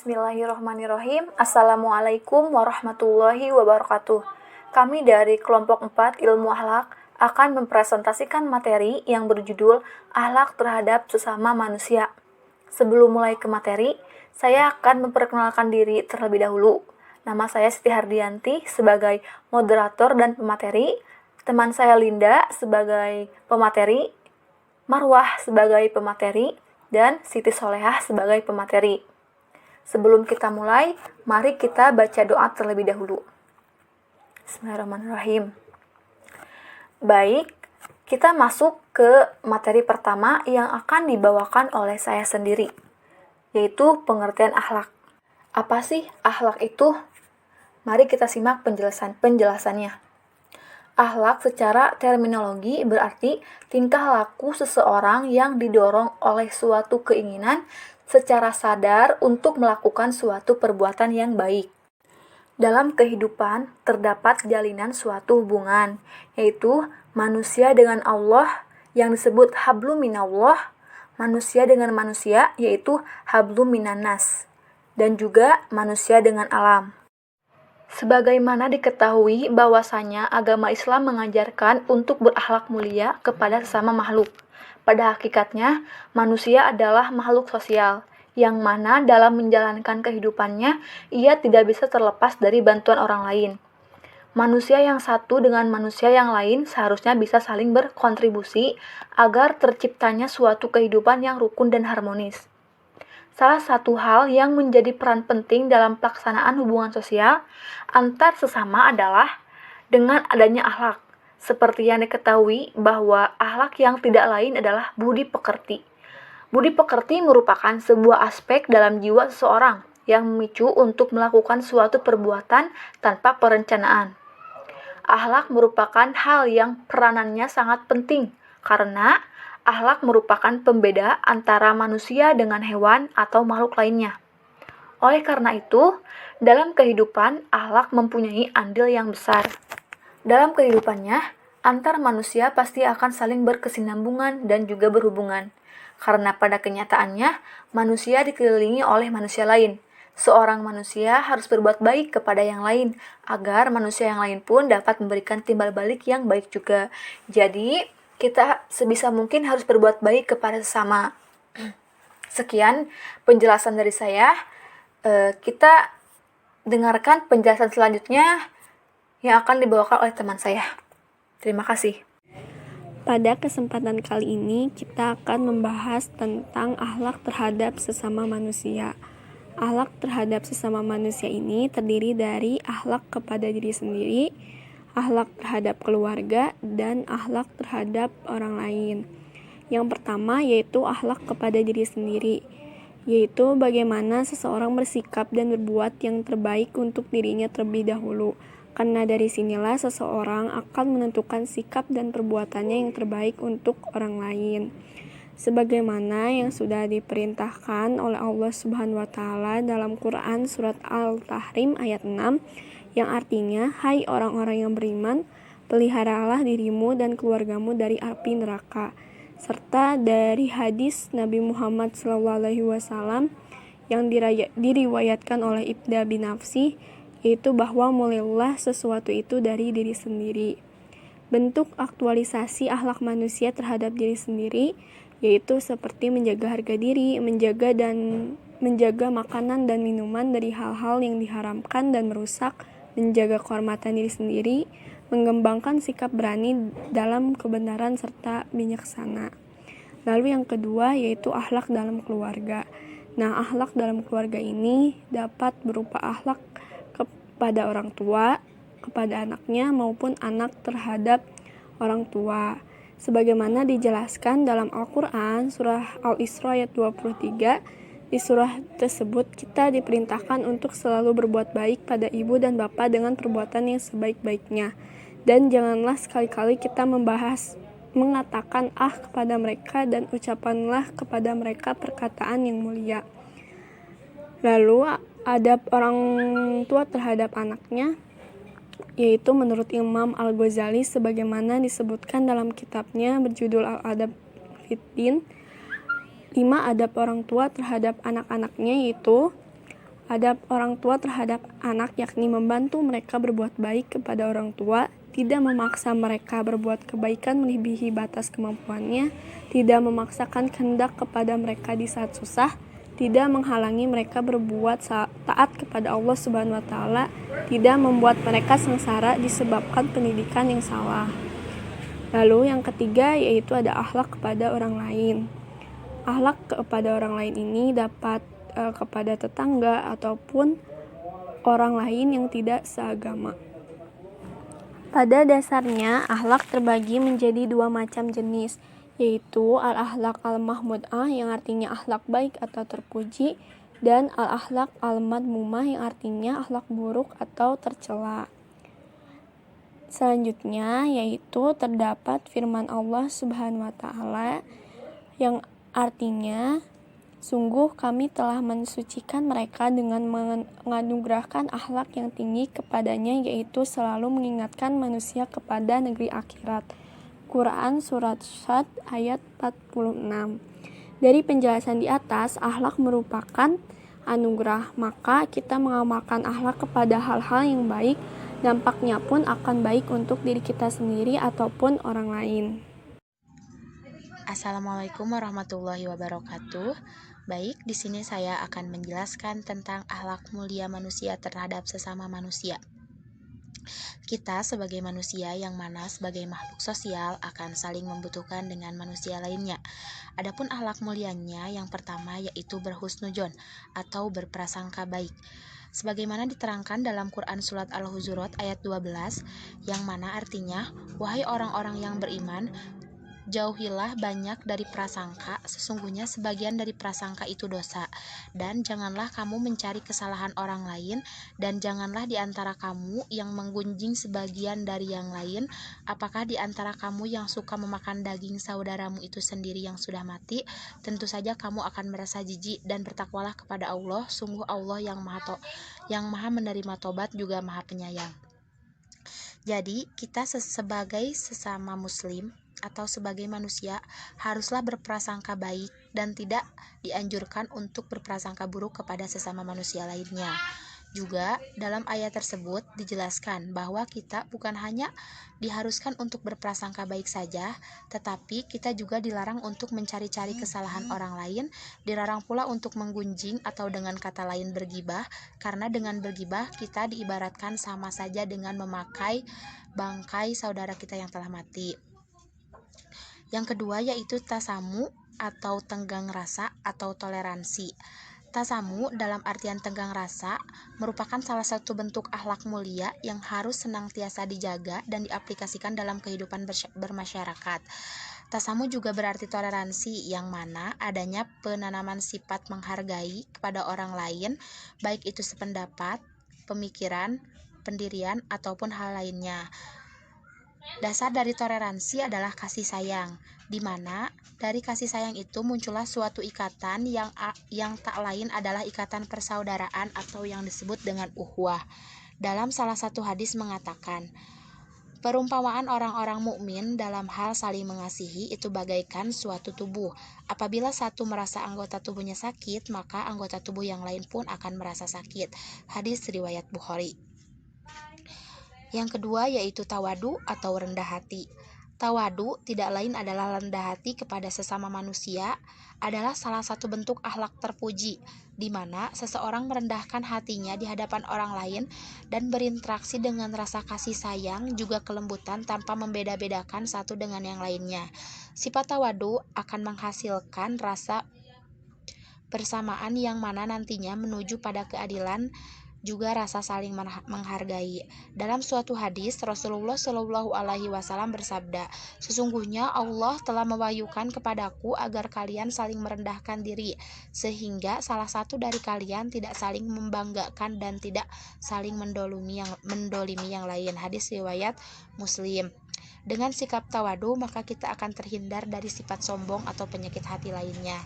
Bismillahirrahmanirrahim. Assalamualaikum warahmatullahi wabarakatuh. Kami dari kelompok 4 Ilmu Akhlak akan mempresentasikan materi yang berjudul Akhlak terhadap sesama manusia. Sebelum mulai ke materi, saya akan memperkenalkan diri terlebih dahulu. Nama saya Siti Hardianti sebagai moderator dan pemateri, teman saya Linda sebagai pemateri, Marwah sebagai pemateri, dan Siti Solehah sebagai pemateri. Sebelum kita mulai, mari kita baca doa terlebih dahulu. Bismillahirrahmanirrahim. Baik, kita masuk ke materi pertama yang akan dibawakan oleh saya sendiri, yaitu pengertian akhlak. Apa sih akhlak itu? Mari kita simak penjelasannya. Akhlak secara terminologi berarti tingkah laku seseorang yang didorong oleh suatu keinginan secara sadar untuk melakukan suatu perbuatan yang baik. Dalam kehidupan terdapat jalinan suatu hubungan, yaitu manusia dengan Allah yang disebut hablum minallah, manusia dengan manusia yaitu hablum minannas, dan juga manusia dengan alam. Sebagaimana diketahui bahwasanya agama Islam mengajarkan untuk berakhlak mulia kepada sesama makhluk. Pada hakikatnya, manusia adalah makhluk sosial, yang mana dalam menjalankan kehidupannya, ia tidak bisa terlepas dari bantuan orang lain. Manusia yang satu dengan manusia yang lain seharusnya bisa saling berkontribusi agar terciptanya suatu kehidupan yang rukun dan harmonis. Salah satu hal yang menjadi peran penting dalam pelaksanaan hubungan sosial antar sesama adalah dengan adanya akhlak. Seperti yang diketahui bahwa akhlak yang tidak lain adalah budi pekerti. Budi pekerti merupakan sebuah aspek dalam jiwa seseorang yang memicu untuk melakukan suatu perbuatan tanpa perencanaan. Akhlak merupakan hal yang peranannya sangat penting karena akhlak merupakan pembeda antara manusia dengan hewan atau makhluk lainnya. Oleh karena itu, dalam kehidupan, akhlak mempunyai andil yang besar. Dalam kehidupannya, antar manusia pasti akan saling berkesinambungan dan juga berhubungan. Karena pada kenyataannya, manusia dikelilingi oleh manusia lain. Seorang manusia harus berbuat baik kepada yang lain, agar manusia yang lain pun dapat memberikan timbal balik yang baik juga. Jadi, kita sebisa mungkin harus berbuat baik kepada sesama. Sekian penjelasan dari saya. Kita dengarkan penjelasan selanjutnya yang akan dibawakan oleh teman saya. Terima kasih. Pada kesempatan kali ini kita akan membahas tentang akhlak terhadap sesama manusia. Akhlak terhadap sesama manusia ini terdiri dari akhlak kepada diri sendiri, akhlak terhadap keluarga, dan akhlak terhadap orang lain. Yang pertama yaitu akhlak kepada diri sendiri, yaitu bagaimana seseorang bersikap dan berbuat yang terbaik untuk dirinya terlebih dahulu. Karena dari sinilah seseorang akan menentukan sikap dan perbuatannya yang terbaik untuk orang lain. Sebagaimana yang sudah diperintahkan oleh Allah Subhanahu wa taala dalam Quran surat Al-Tahrim ayat 6 yang artinya, "Hai orang-orang yang beriman, peliharalah dirimu dan keluargamu dari api neraka." Serta dari hadis Nabi Muhammad SAW yang diriwayatkan oleh Ibda bin Nafsi, yaitu bahwa mulailah sesuatu itu dari diri sendiri. Bentuk aktualisasi akhlak manusia terhadap diri sendiri yaitu seperti menjaga harga diri, menjaga makanan dan minuman dari hal-hal yang diharamkan dan merusak, menjaga kehormatan diri sendiri, mengembangkan sikap berani dalam kebenaran serta bijaksana. Lalu yang kedua yaitu akhlak dalam keluarga. Nah, akhlak dalam keluarga ini dapat berupa akhlak kepada orang tua, kepada anaknya, maupun anak terhadap orang tua. Sebagaimana dijelaskan dalam Al-Quran, surah Al-Isra ayat 23, di surah tersebut kita diperintahkan untuk selalu berbuat baik pada ibu dan bapak dengan perbuatan yang sebaik-baiknya. Dan janganlah sekali-kali kita mengatakan kepada mereka dan ucapanlah kepada mereka perkataan yang mulia. Lalu adab orang tua terhadap anaknya, yaitu menurut Imam Al-Ghazali sebagaimana disebutkan dalam kitabnya berjudul Al-Adab Fiddin, 5 adab orang tua terhadap anak-anaknya yaitu Adab orang tua terhadap anak yakni membantu mereka berbuat baik kepada orang tua, tidak memaksa mereka berbuat kebaikan melebihi batas kemampuannya, tidak memaksakan kehendak kepada mereka di saat susah, tidak menghalangi mereka berbuat taat kepada Allah Subhanahu wa taala, tidak membuat mereka sengsara disebabkan pendidikan yang salah. Lalu yang ketiga yaitu ada akhlak kepada orang lain. Akhlak kepada orang lain ini dapat kepada tetangga ataupun orang lain yang tidak seagama. Pada dasarnya, akhlak terbagi menjadi dua macam jenis, yaitu al-akhlak al-mahmudah yang artinya akhlak baik atau terpuji, dan al-akhlak al-madmumah yang artinya akhlak buruk atau tercela. Selanjutnya yaitu terdapat firman Allah Subhanahu wa taala yang artinya, sungguh kami telah mensucikan mereka dengan menganugerahkan akhlak yang tinggi kepadanya, yaitu selalu mengingatkan manusia kepada negeri akhirat. Quran Surat Syad ayat 46. Dari penjelasan di atas, akhlak merupakan anugerah, maka kita mengamalkan akhlak kepada hal-hal yang baik, dampaknya pun akan baik untuk diri kita sendiri ataupun orang lain. Assalamualaikum warahmatullahi wabarakatuh. Baik, di sini saya akan menjelaskan tentang akhlak mulia manusia terhadap sesama manusia. Kita sebagai manusia yang mana sebagai makhluk sosial akan saling membutuhkan dengan manusia lainnya. Adapun akhlak mulianya yang pertama yaitu berhusnudzon atau berprasangka baik. Sebagaimana diterangkan dalam Quran Surat Al-Hujurat ayat 12, yang mana artinya, wahai orang-orang yang beriman, jauhilah banyak dari prasangka, sesungguhnya sebagian dari prasangka itu dosa. Dan janganlah kamu mencari kesalahan orang lain, dan janganlah di antara kamu yang menggunjing sebagian dari yang lain. Apakah di antara kamu yang suka memakan daging saudaramu itu sendiri yang sudah mati? Tentu saja kamu akan merasa jijik, dan bertakwalah kepada Allah. Sungguh Allah yang maha menerima tobat juga maha penyayang. Jadi kita sebagai sesama muslim atau sebagai manusia haruslah berprasangka baik dan tidak dianjurkan untuk berprasangka buruk kepada sesama manusia lainnya. Juga dalam ayat tersebut dijelaskan bahwa kita bukan hanya diharuskan untuk berprasangka baik saja, tetapi kita juga dilarang untuk mencari-cari kesalahan orang lain, dilarang pula untuk menggunjing atau dengan kata lain bergibah, karena dengan bergibah kita diibaratkan sama saja dengan memakai bangkai saudara kita yang telah mati. Yang kedua yaitu tasamu atau tenggang rasa atau toleransi. Tasamu dalam artian tenggang rasa merupakan salah satu bentuk akhlak mulia yang harus senantiasa dijaga dan diaplikasikan dalam kehidupan bermasyarakat. Tasamu juga berarti toleransi, yang mana adanya penanaman sifat menghargai kepada orang lain, baik itu sependapat, pemikiran, pendirian, ataupun hal lainnya. Dasar dari toleransi adalah kasih sayang, di mana dari kasih sayang itu muncullah suatu ikatan yang tak lain adalah ikatan persaudaraan atau yang disebut dengan ukhuwah. Dalam salah satu hadis mengatakan, perumpamaan orang-orang mukmin dalam hal saling mengasihi itu bagaikan suatu tubuh. Apabila satu merasa anggota tubuhnya sakit, maka anggota tubuh yang lain pun akan merasa sakit. Hadis riwayat Bukhari. Yang kedua yaitu tawadu atau rendah hati. Tawadu tidak lain adalah rendah hati kepada sesama manusia, adalah salah satu bentuk akhlak terpuji, di mana seseorang merendahkan hatinya di hadapan orang lain dan berinteraksi dengan rasa kasih sayang juga kelembutan tanpa membeda-bedakan satu dengan yang lainnya. Sifat tawadu akan menghasilkan rasa persamaan yang mana nantinya menuju pada keadilan, juga rasa saling menghargai. Dalam suatu hadis, Rasulullah Shallallahu Alaihi Wasallam bersabda, sesungguhnya Allah telah mewahyukan kepadaku agar kalian saling merendahkan diri, sehingga salah satu dari kalian tidak saling membanggakan dan tidak saling mendolimi yang lain. Hadis riwayat Muslim. Dengan sikap tawadu, maka kita akan terhindar dari sifat sombong atau penyakit hati lainnya.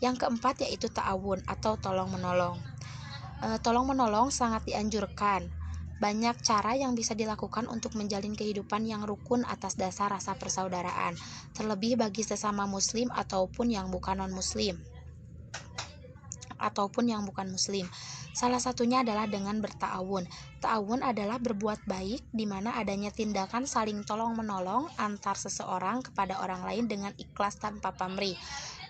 Yang keempat yaitu ta'awun atau tolong-menolong. Tolong-menolong sangat dianjurkan. Banyak cara yang bisa dilakukan untuk menjalin kehidupan yang rukun atas dasar rasa persaudaraan, terlebih bagi sesama muslim ataupun yang bukan non-muslim. ataupun yang bukan muslim. Salah satunya adalah dengan berta'awun. Ta'awun adalah berbuat baik di mana adanya tindakan saling tolong-menolong antar seseorang kepada orang lain dengan ikhlas tanpa pamrih.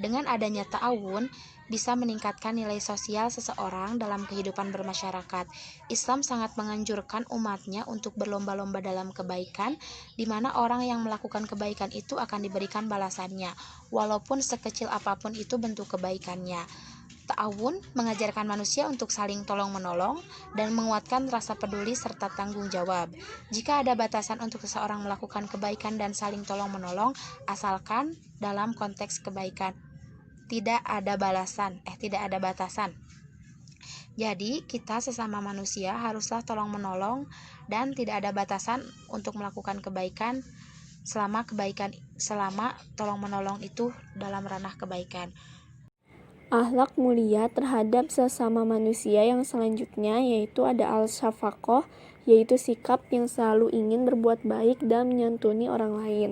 Dengan adanya ta'awun bisa meningkatkan nilai sosial seseorang dalam kehidupan bermasyarakat. Islam sangat menganjurkan umatnya untuk berlomba-lomba dalam kebaikan, di mana orang yang melakukan kebaikan itu akan diberikan balasannya, walaupun sekecil apapun itu bentuk kebaikannya. Ta'awun mengajarkan manusia untuk saling tolong-menolong dan menguatkan rasa peduli serta tanggung jawab. Jika ada batasan untuk seseorang melakukan kebaikan dan saling tolong-menolong, asalkan dalam konteks kebaikan, tidak ada batasan. Jadi, kita sesama manusia haruslah tolong-menolong dan tidak ada batasan untuk melakukan kebaikan selama tolong-menolong itu dalam ranah kebaikan. Akhlak mulia terhadap sesama manusia yang selanjutnya yaitu ada al-syafaqah, yaitu sikap yang selalu ingin berbuat baik dan menyantuni orang lain.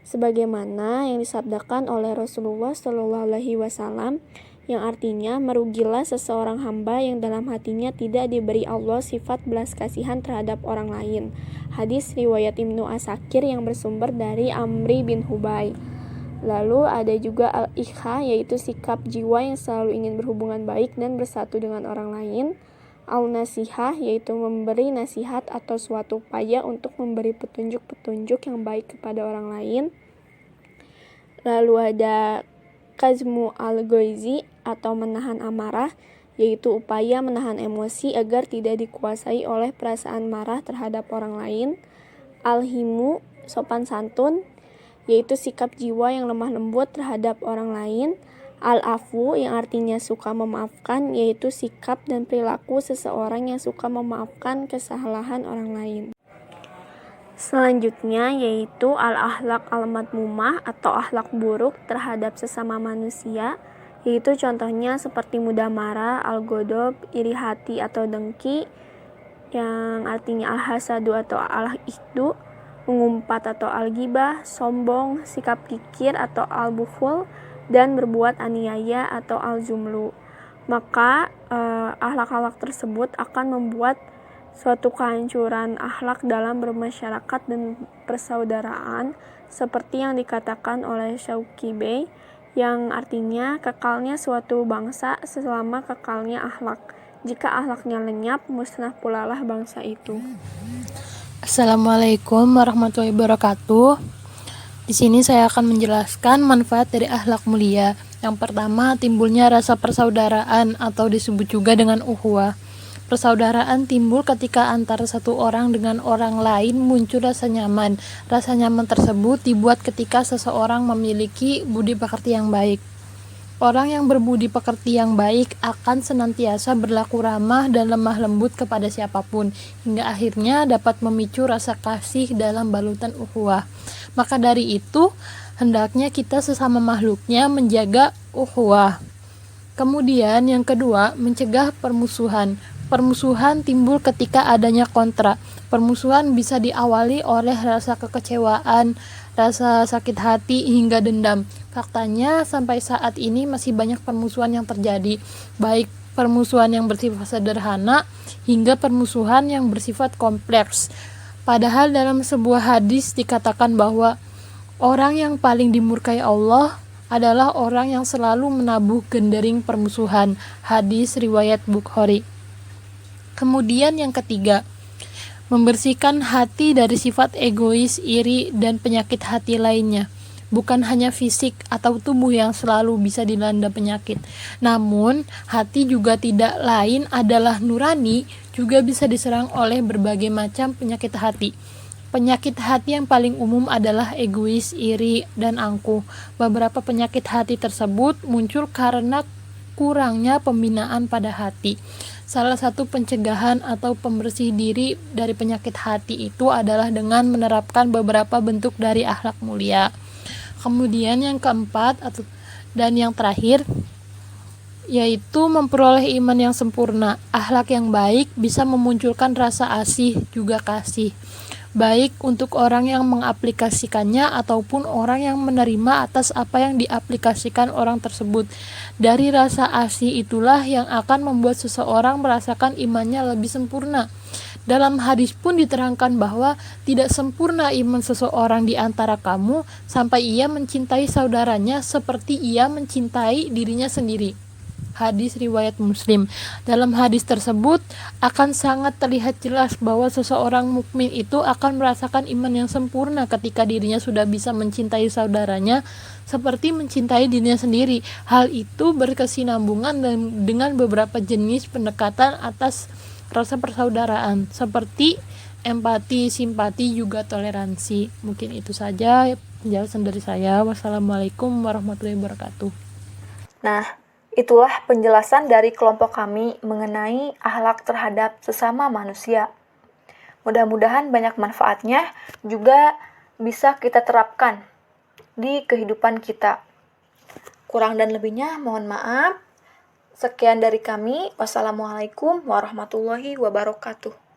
Sebagaimana yang disabdakan oleh Rasulullah SAW, yang artinya merugilah seseorang hamba yang dalam hatinya tidak diberi Allah sifat belas kasihan terhadap orang lain. Hadis riwayat Ibnu Asakir yang bersumber dari Amri bin Hubay. Lalu ada juga al-ikha, yaitu sikap jiwa yang selalu ingin berhubungan baik dan bersatu dengan orang lain. Al-nasihah, yaitu memberi nasihat atau suatu upaya untuk memberi petunjuk-petunjuk yang baik kepada orang lain. Lalu ada kazmu al-goizi atau menahan amarah, yaitu upaya menahan emosi agar tidak dikuasai oleh perasaan marah terhadap orang lain. Al-himu, sopan santun, yaitu sikap jiwa yang lemah lembut terhadap orang lain. Al-afu, yang artinya suka memaafkan, yaitu sikap dan perilaku seseorang yang suka memaafkan kesalahan orang lain. Selanjutnya yaitu al-akhlak al-madmumah atau akhlak buruk terhadap sesama manusia, yaitu contohnya seperti mudah marah, al-godob, iri hati atau dengki, yang artinya al-hasadu atau al-ihdu, mengumpat atau al-ghibah, sombong, sikap kikir atau al-bukhul, dan berbuat aniaya atau al-jumlu. Maka akhlak-akhlak tersebut akan membuat suatu kehancuran akhlak dalam bermasyarakat dan persaudaraan, seperti yang dikatakan oleh Syauqi Bey, yang artinya kekalnya suatu bangsa selama kekalnya akhlak. Jika akhlaknya lenyap, musnah pula lah bangsa itu. Assalamualaikum warahmatullahi wabarakatuh. Di sini saya akan menjelaskan manfaat dari akhlak mulia. Yang pertama, timbulnya rasa persaudaraan atau disebut juga dengan ukhuwah. Persaudaraan timbul ketika antara satu orang dengan orang lain muncul rasa nyaman. Rasa nyaman tersebut dibuat ketika seseorang memiliki budi pekerti yang baik. Orang yang berbudi pekerti yang baik akan senantiasa berlaku ramah dan lemah lembut kepada siapapun, hingga akhirnya dapat memicu rasa kasih dalam balutan ukhuwah. Maka dari itu, hendaknya kita sesama makhluknya menjaga ukhuwah. Kemudian yang kedua, mencegah permusuhan. Permusuhan timbul ketika adanya kontra. Permusuhan bisa diawali oleh rasa kekecewaan, rasa sakit hati, hingga dendam. Faktanya sampai saat ini masih banyak permusuhan yang terjadi, baik permusuhan yang bersifat sederhana hingga permusuhan yang bersifat kompleks. Padahal dalam sebuah hadis dikatakan bahwa orang yang paling dimurkai Allah adalah orang yang selalu menabuh gendering permusuhan. Hadis riwayat Bukhari. Kemudian yang ketiga, membersihkan hati dari sifat egois, iri, dan penyakit hati lainnya. Bukan hanya fisik atau tubuh yang selalu bisa dilanda penyakit, namun hati juga tidak lain adalah nurani, juga bisa diserang oleh berbagai macam penyakit hati. Penyakit hati yang paling umum adalah egois, iri, dan angkuh. Beberapa penyakit hati tersebut muncul karena kurangnya pembinaan pada hati. Salah satu pencegahan atau pembersih diri dari penyakit hati itu adalah dengan menerapkan beberapa bentuk dari akhlak mulia. Kemudian yang keempat dan yang terakhir yaitu memperoleh iman yang sempurna. Akhlak yang baik bisa memunculkan rasa asih juga kasih. baik untuk orang yang mengaplikasikannya ataupun orang yang menerima atas apa yang diaplikasikan orang tersebut. Dari rasa asih itulah yang akan membuat seseorang merasakan imannya lebih sempurna. Dalam hadis pun diterangkan bahwa tidak sempurna iman seseorang di antara kamu sampai ia mencintai saudaranya seperti ia mencintai dirinya sendiri. Hadis riwayat Muslim. Dalam hadis tersebut akan sangat terlihat jelas bahwa seseorang mukmin itu akan merasakan iman yang sempurna ketika dirinya sudah bisa mencintai saudaranya seperti mencintai dirinya sendiri. Hal itu berkesinambungan dengan beberapa jenis pendekatan atas rasa persaudaraan seperti empati, simpati, juga toleransi. Mungkin itu saja penjelasan dari saya. Wassalamualaikum warahmatullahi wabarakatuh. Nah, itulah penjelasan dari kelompok kami mengenai akhlak terhadap sesama manusia. Mudah-mudahan banyak manfaatnya, juga bisa kita terapkan di kehidupan kita. Kurang dan lebihnya mohon maaf. Sekian dari kami. Wassalamualaikum warahmatullahi wabarakatuh.